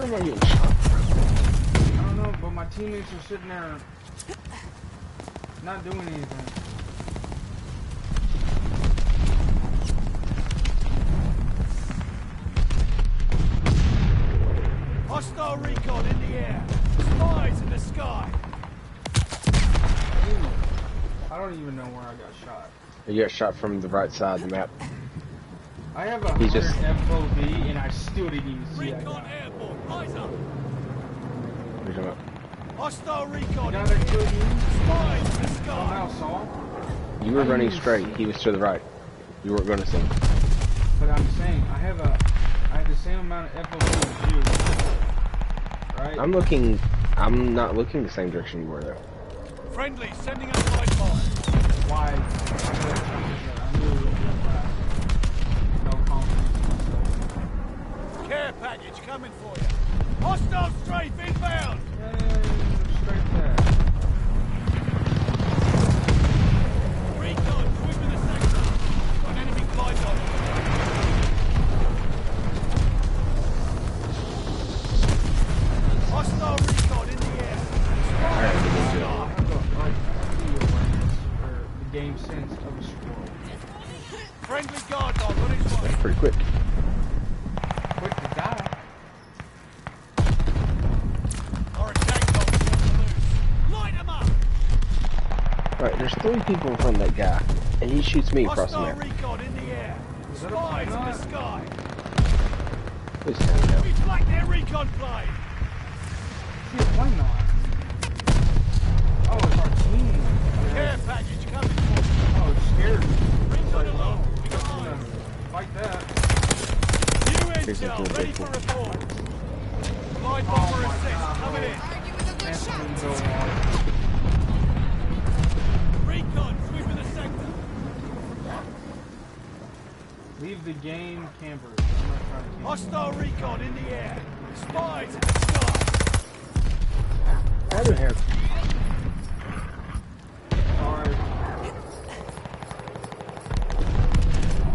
Where am I getting shot from? I don't know, but my teammates are sitting there not doing anything. Hostile recon in the air. Spies in the sky. I don't even know where I got shot. You got shot from the right side of the map. I have a He's 100 just- FOV and I still didn't even see that Recon guy. airborne. Eyes up. What are you talking about? Hostile The recon guy in that the killed air. you Spies in the somehow sky. saw, You were running straight. He was to the right. You weren't going to see him. but I'm saying I have the same amount of FOV as you, right? I'm not looking the same direction you were though. Friendly sending up light bomb. Why? I knew it was no confidence in myself. Care package coming for you. Hostile strafe inbound. Straight there. Recon sweeping the sector. Got an enemy glide on. Hostile recon in the air. Spies in the sky. I have the awareness or the game sense of a squirrel. Friendly guard dog on its way. That's pretty quick. Quick to die. Or a tank dog is on the loose. Light 'em up. Right, there's 3 people in front of that guy, and he shoots me across the Hostile map. recon in the air. Is that a Spies in the plane? sky. Please tell me no. We flanked their recon plane. See a plane on. Oh, it's our team. Care package coming for you. Oh, it scared me. It's Recon like, along. oh, We got I'm gonna eyes. fight that. New Here's the intel, ready vehicle. for report. Glide Oh bomber my assist God. coming in. Argue with a good Instantly shot. go on. Recon sweeping the sector. Leave the game, campers. I'm not trying to camp. Hostile recon in the air. Spies in the sky. I do have. Sorry.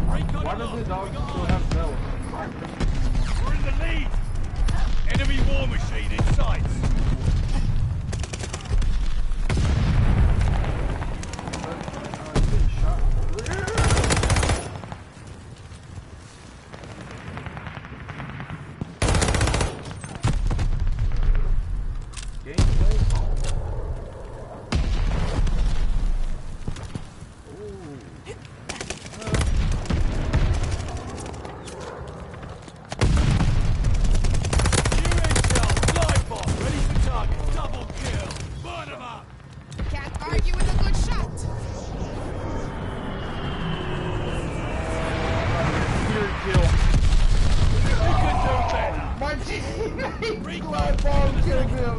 Recon Why does along. the dog We got still eyes. have bells? We're in the lead. Enemy war machine in sight. Getting shot. Gameplay. New intel. Glide bomb ready for target. Double kill. Burn 'em up. Can't argue with a good shot. Pure kill. You can do better. My teammate Recon glide bomb sweeping the killed sector.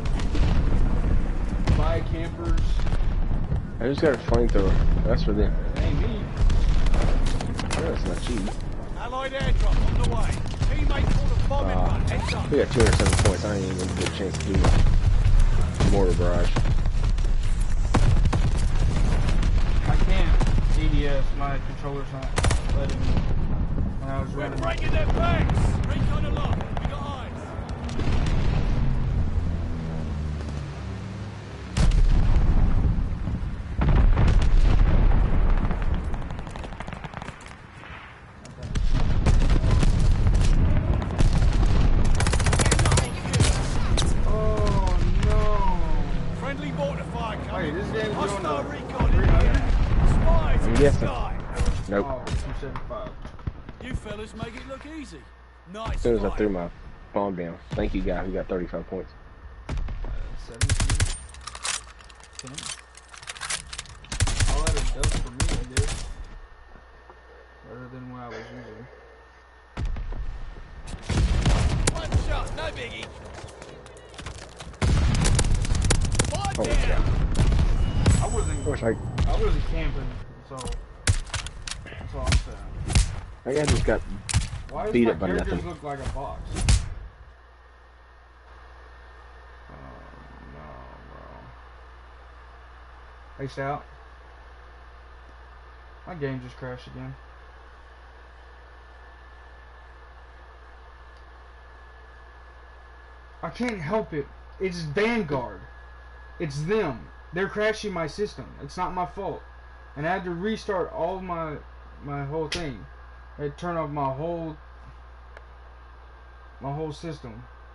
him. Bye, campers. I just got a flamethrower. That's for them. Ain't me. That's not cheap. Allied airdrop on the way. Teammate called a bombing run. Heads up. We got 207 points. I ain't even gonna get a chance to do my mortar barrage. I can't. ADS, my controller's not letting me. When I was We're running. breaking their backs. Recon along. We got eyes. Oh no. Friendly mortar fire coming. Wait, this game's going Hostile to recon in the air. Spies in the guessing. sky. Nope. Oh, 275. You fellas make it look easy. Nice. As soon as I fight. threw my bomb down. Thank you, guy who got 35 points. 17. 10. All that it does for me, I guess. Better than what I was using. One shot, no biggie. Five Holy down. cow. I wasn't. Wish I wasn't camping, so that's all I'm saying. that guy just got Why does beat my up by characters nothing. look like a box? Oh no, bro. Ace out. My game just crashed again. I can't help it. It's Vanguard. It's them. They're crashing my system. It's not my fault. And I had to restart all my whole thing. I had to turn off my whole system.